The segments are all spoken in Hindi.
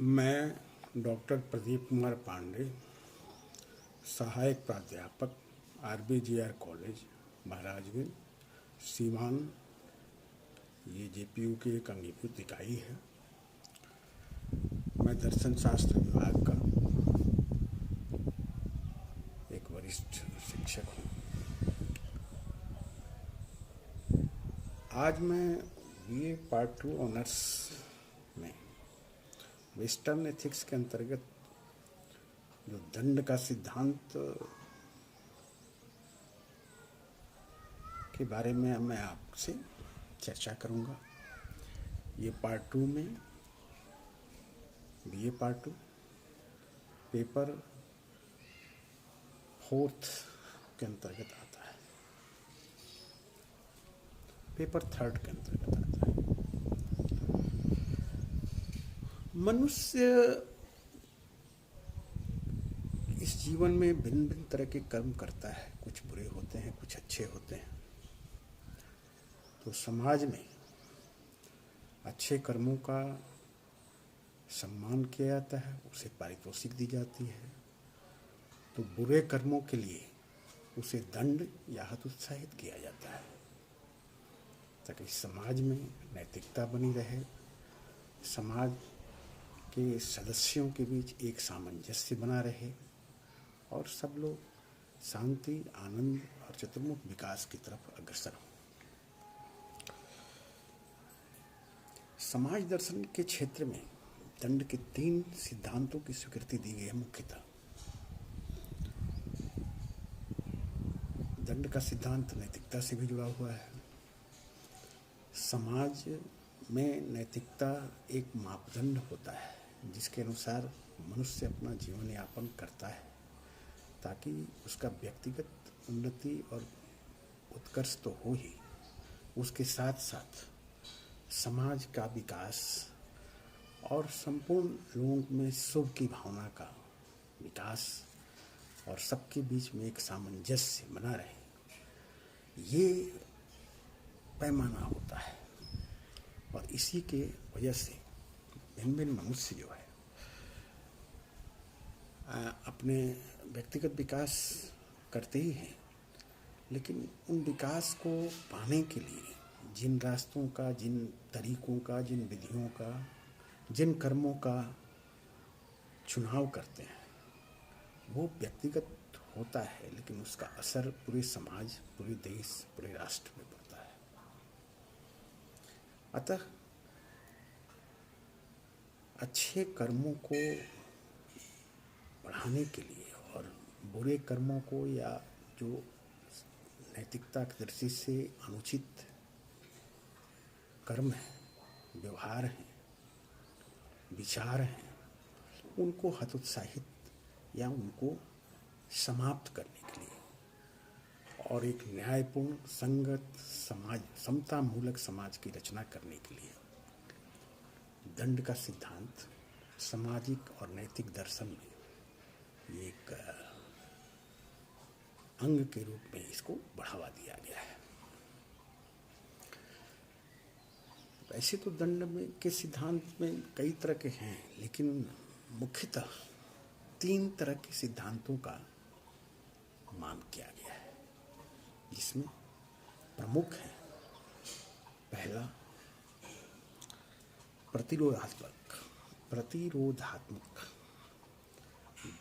मैं डॉक्टर प्रदीप कुमार पांडे, सहायक प्राध्यापक RBGR कॉलेज महाराजगंज, सीवान, ये JPU की एक अंगीभूत इकाई है। मैं दर्शन शास्त्र विभाग का एक वरिष्ठ शिक्षक हूँ। आज मैं BA पार्ट 2 ऑनर्स में वेस्टर्न एथिक्स के अंतर्गत जो दंड का सिद्धांत के बारे में मैं आपसे चर्चा करूंगा। ये पार्ट 2 में BA पार्ट 2 पेपर 4th के अंतर्गत आता है, पेपर 3rd के अंतर्गत आता है। मनुष्य इस जीवन में भिन्न भिन्न तरह के कर्म करता है, कुछ बुरे होते हैं, कुछ अच्छे होते हैं। तो समाज में अच्छे कर्मों का सम्मान किया जाता है, उसे पारितोषिक दी जाती है। तो बुरे कर्मों के लिए उसे दंड या हतोत्साहित किया जाता है, ताकि समाज में नैतिकता बनी रहे, समाज के सदस्यों के बीच एक सामंजस्य बना रहे और सब लोग शांति, आनंद और चतुर्मुख विकास की तरफ अग्रसर हों। समाज दर्शन के क्षेत्र में दंड के 3 सिद्धांतों की स्वीकृति दी गई है। मुख्यतः दंड का सिद्धांत नैतिकता से भी जुड़ा हुआ है। समाज में नैतिकता एक मापदंड होता है जिसके अनुसार मनुष्य अपना जीवन यापन करता है, ताकि उसका व्यक्तिगत उन्नति और उत्कर्ष तो हो ही, उसके साथ साथ समाज का विकास और संपूर्ण लोगों में शुभ की भावना का विकास और सबके बीच में एक सामंजस्य बना रहे, ये पैमाना होता है। और इसी के वजह से भिन्न भिन्न मनुष्य जो है अपने व्यक्तिगत विकास करते ही हैं, लेकिन उन विकास को पाने के लिए जिन रास्तों का, जिन तरीकों का, जिन विधियों का, जिन कर्मों का चुनाव करते हैं, वो व्यक्तिगत होता है, लेकिन उसका असर पूरे समाज, पूरे देश, पूरे राष्ट्र में पड़ता है। अतः अच्छे कर्मों को बढ़ाने के लिए और बुरे कर्मों को या जो नैतिकता की दृष्टि से अनुचित कर्म है, व्यवहार हैं, विचार हैं, उनको हतोत्साहित या उनको समाप्त करने के लिए और एक न्यायपूर्ण, संगत समाज, समता मूलक समाज की रचना करने के लिए दंड का सिद्धांत सामाजिक और नैतिक दर्शन में एक अंग के रूप में इसको बढ़ावा दिया गया है। ऐसे तो दंड में के सिद्धांत में कई तरह के हैं, लेकिन मुख्यतः 3 तरह के सिद्धांतों का मांग किया गया है, जिसमें प्रमुख है पहला प्रतिरोधात्मक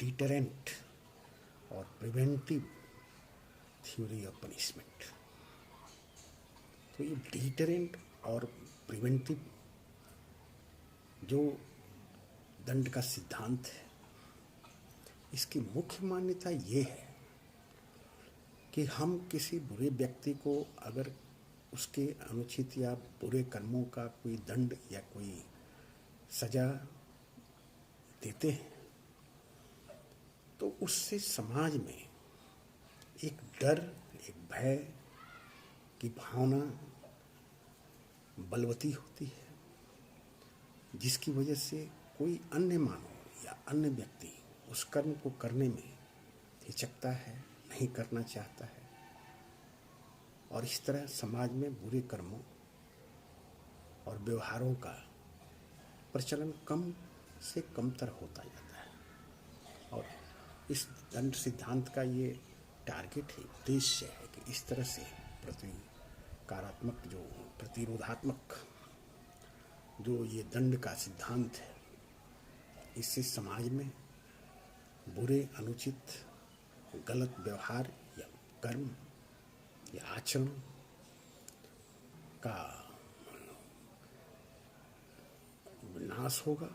डिटरेंट और प्रिवेंटिव थ्योरी ऑफ पनिशमेंट। तो ये डिटरेंट और प्रिवेंटिव जो दंड का सिद्धांत है, इसकी मुख्य मान्यता ये है कि हम किसी बुरे व्यक्ति को अगर उसके अनुचित या बुरे कर्मों का कोई दंड या कोई सजा देते हैं, तो उससे समाज में एक डर, एक भय की भावना बलवती होती है, जिसकी वजह से कोई अन्य मानव या अन्य व्यक्ति उस कर्म को करने में हिचकता है, नहीं करना चाहता है, और इस तरह समाज में बुरे कर्मों और व्यवहारों का प्रचलन कम से कमतर होता जाता है। और इस दंड सिद्धांत का ये टारगेट है, उद्देश्य है कि इस तरह से प्रतिकारात्मक जो प्रतिरोधात्मक जो ये दंड का सिद्धांत है, इससे समाज में बुरे, अनुचित, गलत व्यवहार या कर्म या आचरण का विनाश होगा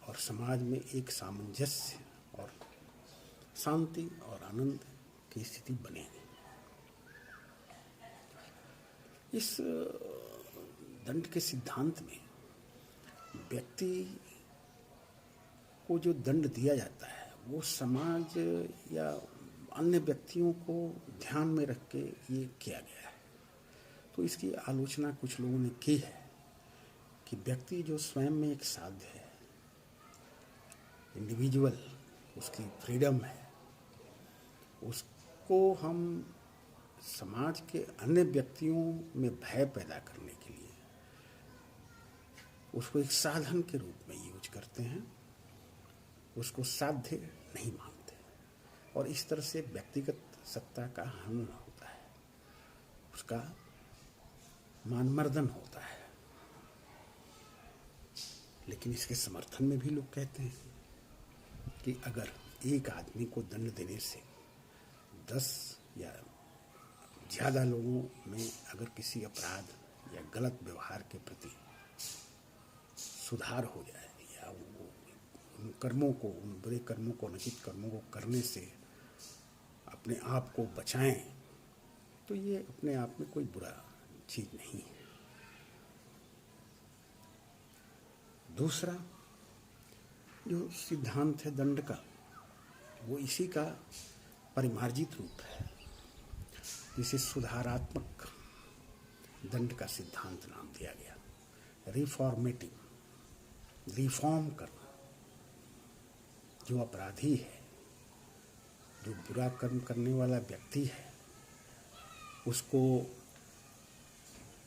और समाज में एक सामंजस्य और शांति और आनंद की स्थिति बनेगी। इस दंड के सिद्धांत में व्यक्ति को जो दंड दिया जाता है वो समाज या अन्य व्यक्तियों को ध्यान में रख के ये किया गया है। तो इसकी आलोचना कुछ लोगों ने की है कि व्यक्ति जो स्वयं में एक साध्य है, इंडिविजुअल, उसकी फ्रीडम है, उसको हम समाज के अन्य व्यक्तियों में भय पैदा करने के लिए उसको एक साधन के रूप में यूज करते हैं, उसको साध्य नहीं मानते और इस तरह से व्यक्तिगत सत्ता का हनन होता है, उसका मानमर्दन होता है। लेकिन इसके समर्थन में भी लोग कहते हैं कि अगर एक आदमी को दंड देने से 10 या ज़्यादा लोगों में अगर किसी अपराध या गलत व्यवहार के प्रति सुधार हो जाए या वो उन कर्मों को, उन बुरे कर्मों को, अनुचित कर्मों को करने से अपने आप को बचाएं, तो ये अपने आप में कोई बुरा चीज़ नहीं है। दूसरा जो सिद्धांत है दंड का, वो इसी का परिमार्जित रूप है, जिसे सुधारात्मक दंड का सिद्धांत नाम दिया गया। रिफॉर्मेटिव, रिफॉर्म करना। जो अपराधी है, जो बुरा कर्म करने वाला व्यक्ति है, उसको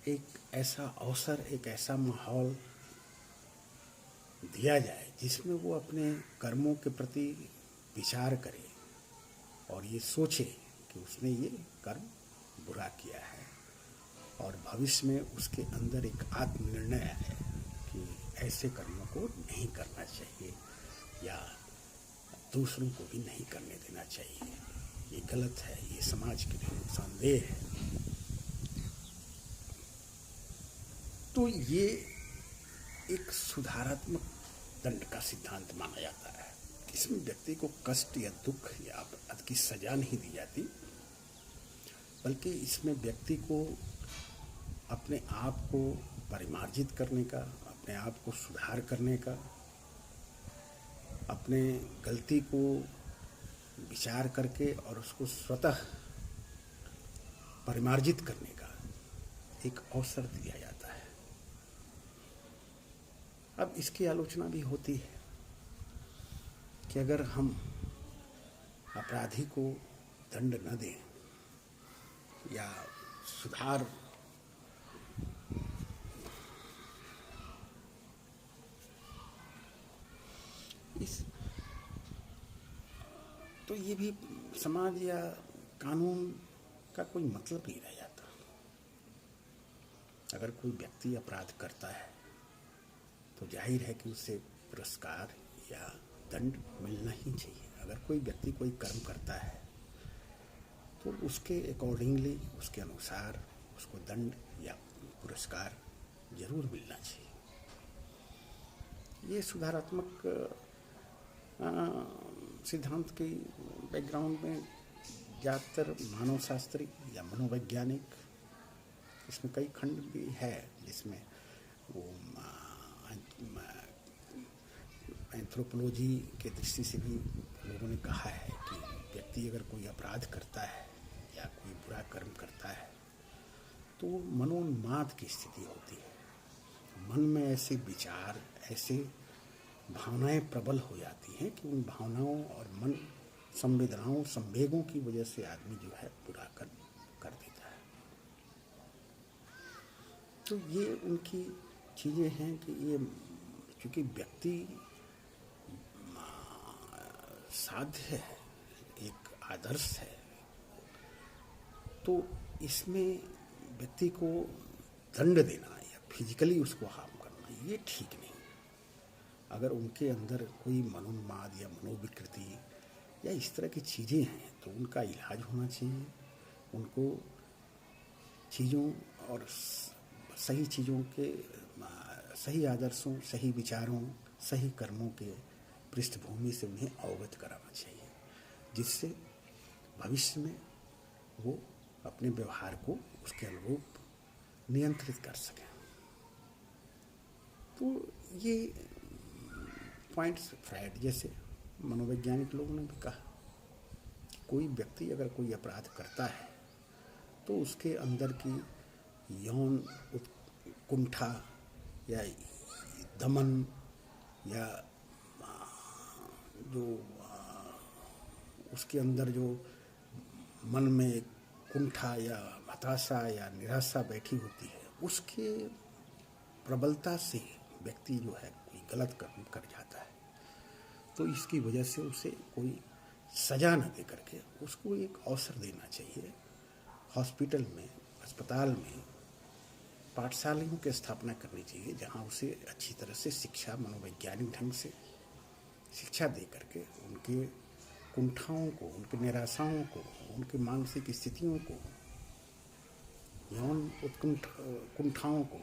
एक ऐसा अवसर, एक ऐसा माहौल दिया जाए जिसमें वो अपने कर्मों के प्रति विचार करे और ये सोचे कि उसने ये कर्म बुरा किया है और भविष्य में उसके अंदर एक आत्मनिर्णय है कि ऐसे कर्मों को नहीं करना चाहिए या दूसरों को भी नहीं करने देना चाहिए, ये गलत है, ये समाज के लिए नुकसानदेह है। तो ये एक सुधारात्मक दंड का सिद्धांत माना जाता है। इसमें व्यक्ति को कष्ट या दुख या अपराध की सजा नहीं दी जाती, बल्कि इसमें व्यक्ति को अपने आप को परिमार्जित करने का, अपने आप को सुधार करने का, अपने गलती को विचार करके और उसको स्वतः परिमार्जित करने का एक अवसर दिया जाता है। अब इसकी आलोचना भी होती है कि अगर हम अपराधी को दंड न दें या सुधार तो ये भी समाज या कानून का कोई मतलब नहीं रह जाता। अगर कोई व्यक्ति अपराध करता है तो जाहिर है कि उसे पुरस्कार या दंड मिलना ही चाहिए। अगर कोई व्यक्ति कोई कर्म करता है तो उसके अकॉर्डिंगली, उसके अनुसार उसको दंड या पुरस्कार जरूर मिलना चाहिए। ये सुधारात्मक सिद्धांत के बैकग्राउंड में ज़्यादातर मानवशास्त्री या मनोवैज्ञानिक, इसमें कई खंड भी है जिसमें वो एंथ्रोपोलॉजी के दृष्टि से भी लोगों ने कहा है कि व्यक्ति अगर कोई अपराध करता है या कोई बुरा कर्म करता है तो मनोन्माद की स्थिति होती है। मन में ऐसे विचार, ऐसे भावनाएं प्रबल हो जाती हैं कि उन भावनाओं और मन संवेदनाओं, संवेगों की वजह से आदमी जो है बुरा कर्म कर देता है। तो ये उनकी चीज़ें हैं कि ये चूँकि व्यक्ति साध्य है, एक आदर्श है, तो इसमें व्यक्ति को दंड देना या फिजिकली उसको हार्म करना ये ठीक नहीं। अगर उनके अंदर कोई मनोन्माद या मनोविकृति या इस तरह की चीज़ें हैं तो उनका इलाज होना चाहिए। उनको चीज़ों और सही चीज़ों के, सही आदर्शों, सही विचारों, सही कर्मों के पृष्ठभूमि से उन्हें अवगत कराना चाहिए, जिससे भविष्य में वो अपने व्यवहार को उसके अनुरूप नियंत्रित कर सकें। तो ये पॉइंट्स फ्रायड जैसे मनोवैज्ञानिक लोगों ने भी कहा कि कोई व्यक्ति अगर कोई अपराध करता है तो उसके अंदर की यौन कुंठा या दमन या जो उसके अंदर जो मन में कुंठा या हताशा या निराशा बैठी होती है, उसके प्रबलता से व्यक्ति जो है कोई गलत कर्म कर जाता है। तो इसकी वजह से उसे कोई सजा न दे करके उसको एक अवसर देना चाहिए। हॉस्पिटल में, अस्पताल में पाठशालाओं की स्थापना करनी चाहिए जहाँ उसे अच्छी तरह से शिक्षा, मनोवैज्ञानिक ढंग से शिक्षा दे करके उनके कुंठाओं को, उनकी निराशाओं को, उनकी मानसिक स्थितियों को, यौन कुंठाओं को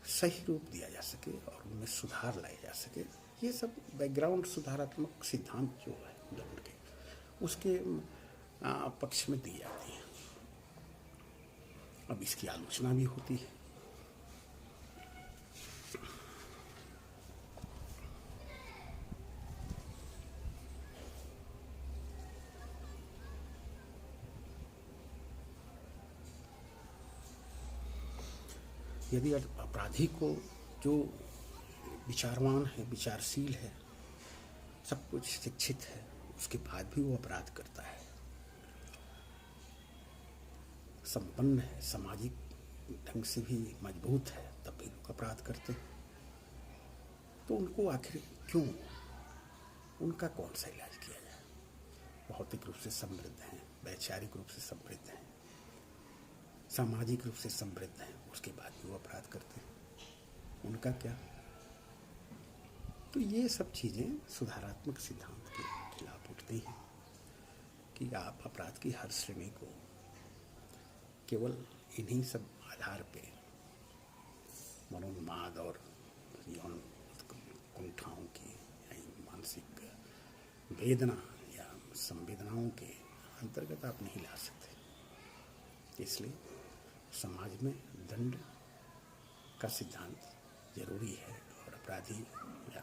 सही रूप दिया जा सके और उनमें सुधार लाया जा सके। ये सब बैकग्राउंड सुधारात्मक सिद्धांत जो है दंड के, उसके पक्ष में दी जाती है। अब इसकी आलोचना भी होती है। यदि अपराधी को जो विचारवान है, विचारशील है, सब कुछ शिक्षित है, उसके बाद भी वो अपराध करता है, संपन्न है, सामाजिक ढंग से भी मजबूत है, तब भी लोग अपराध करते हैं, तो उनको आखिर क्यों, उनका कौन सा इलाज किया जाए? भौतिक रूप से समृद्ध हैं, वैचारिक रूप से समृद्ध हैं, सामाजिक रूप से समृद्ध हैं, उसके बाद भी वो अपराध करते हैं, उनका क्या? तो ये सब चीज़ें सुधारात्मक सिद्धांत के खिलाफ उठती हैं कि आप अपराध की हर श्रेणी को केवल इन्हीं सब आधार पे, मनोन्माद और यौन कुंठाओं की या मानसिक वेदना या संवेदनाओं के अंतर्गत आप नहीं ला सकते। इसलिए समाज में दंड का सिद्धांत जरूरी है और अपराधी या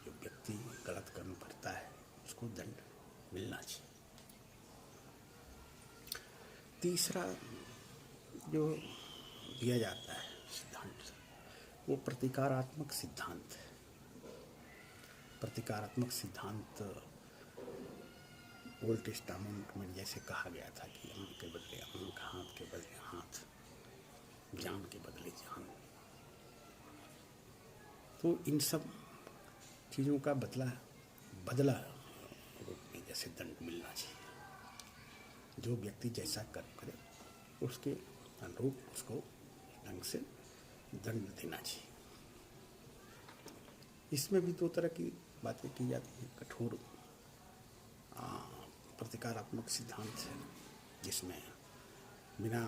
जो व्यक्ति गलत कर्म करता है उसको दंड मिलना चाहिए। तीसरा जो दिया जाता है सिद्धांत, वो प्रतिकारात्मक सिद्धांत है। प्रतिकारात्मक सिद्धांत ओल्ड टेस्टामेंट में जैसे कहा गया था कि अंग के बदले अंग, हाथ के बदले हाथ, जान के बदले जान, तो इन सब चीज़ों का बदला रूप में जैसे दंड मिलना चाहिए। जो व्यक्ति जैसा कर्म करे उसके अनुरूप उसको ढंग से दंड देना चाहिए। इसमें भी दो तरह की बातें की जाती हैं। कठोर प्रतिकारात्मक सिद्धांत है जिसमें बिना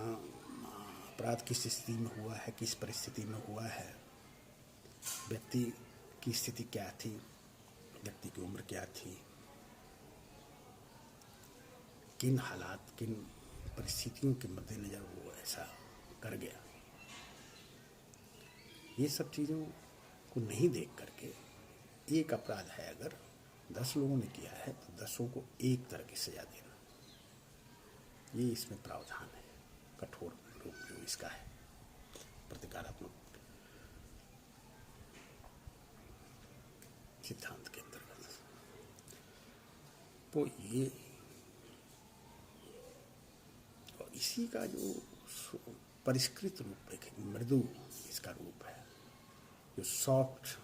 अपराध किस स्थिति में हुआ है, किस परिस्थिति में हुआ है, व्यक्ति की स्थिति क्या थी, व्यक्ति की उम्र क्या थी, किन हालात, किन परिस्थितियों के मद्देनजर वो ऐसा कर गया, ये सब चीज़ों को नहीं देख करके एक अपराध है अगर 10 लोगों ने किया है तो 10 को एक तरह की सजा देना, ये इसमें प्रावधान है। कठोर रूप जो इसका है प्रतिकारात्मक सिद्धांत के अंतर्गत, तो ये और इसी का जो परिष्कृत रूप है, मृदु इसका रूप है, जो सॉफ्ट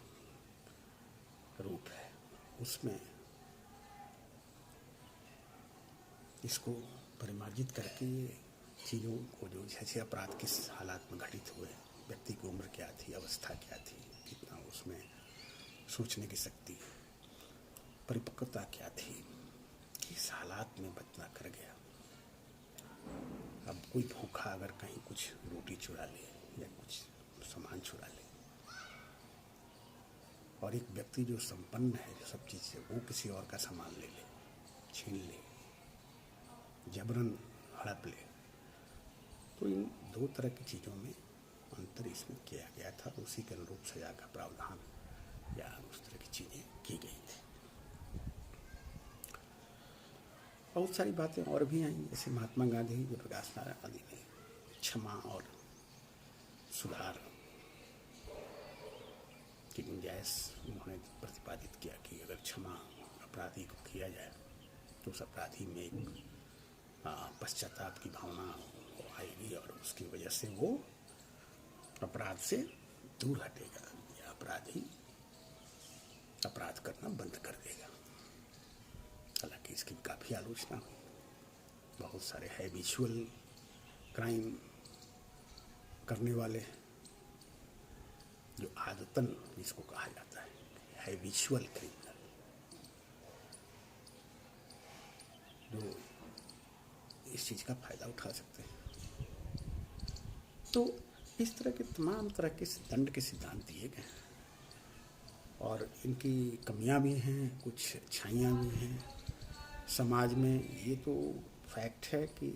रूप है, उसमें इसको परिमार्जित करके चीज़ों को, जो जैसे अपराध किस हालात में घटित हुए, व्यक्ति की उम्र क्या थी, अवस्था क्या थी, कितना उसमें सोचने की शक्ति, परिपक्वता क्या थी, किस हालात में बचना कर गया। अब कोई भूखा अगर कहीं कुछ रोटी चुरा ले या कुछ सामान चुरा ले, और एक व्यक्ति जो संपन्न है जो सब चीज़ से, वो किसी और का सामान ले ले, छीन ले, जबरन हड़प ले, तो इन दो तरह की चीज़ों में अंतर इसमें किया गया था। उसी के अनुरूप सजा का प्रावधान या उस तरह की चीज़ें की गई थी। बहुत सारी बातें और भी आई, जैसे महात्मा गांधी, जयप्रकाश नारायण आदि ने क्षमा और सुधार की गुंजाइश उन्होंने प्रतिपादित किया कि अगर क्षमा अपराधी को किया जाए तो उस अपराधी में एक पश्चाताप की भावना आएगी और उसकी वजह से वो अपराध से दूर हटेगा या अपराधी अपराध करना बंद कर देगा। हालांकि इसकी काफ़ी आलोचना हुई, बहुत सारे हैबिचुअल क्राइम करने वाले, जो आदतन जिसको कहा जाता है हैबिचुअल क्रिमिनल, जो इस चीज़ का फायदा उठा सकते हैं। तो इस तरह के तमाम तरह के दंड के सिद्धांत दिए गए हैं और इनकी कमियां भी हैं, कुछ अच्छाइयाँ भी हैं समाज में। ये तो फैक्ट है कि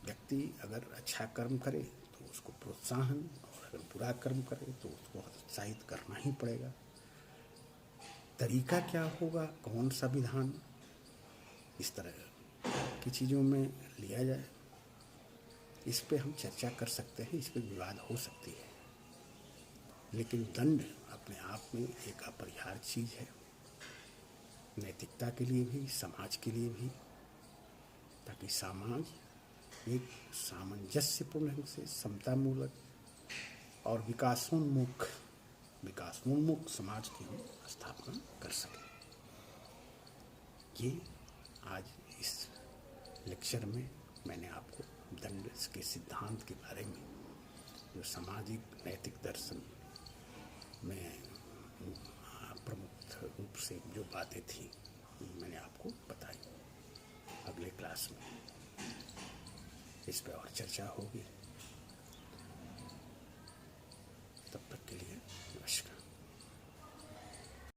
व्यक्ति अगर अच्छा कर्म करे तो उसको प्रोत्साहन, और अगर बुरा कर्म करे तो उसको हतोत्साहित करना ही पड़ेगा। तरीका क्या होगा, कौन सा विधान इस तरह की चीज़ों में लिया जाए, इस पे हम चर्चा कर सकते हैं, इस पे विवाद हो सकती है, लेकिन दंड अपने आप में एक अपरिहार्य चीज़ है, नैतिकता के लिए भी, समाज के लिए भी, ताकि समाज एक सामंजस्यपूर्ण ढंग से समतामूलक और विकासोन्मुख समाज की हम स्थापना कर सकें। ये आज इस लेक्चर में मैंने आपको दंड के सिद्धांत के बारे में, जो सामाजिक नैतिक दर्शन में प्रमुख रूप से जो बातें थी, मैंने आपको बताई। अगले क्लास में इस पर और चर्चा होगी।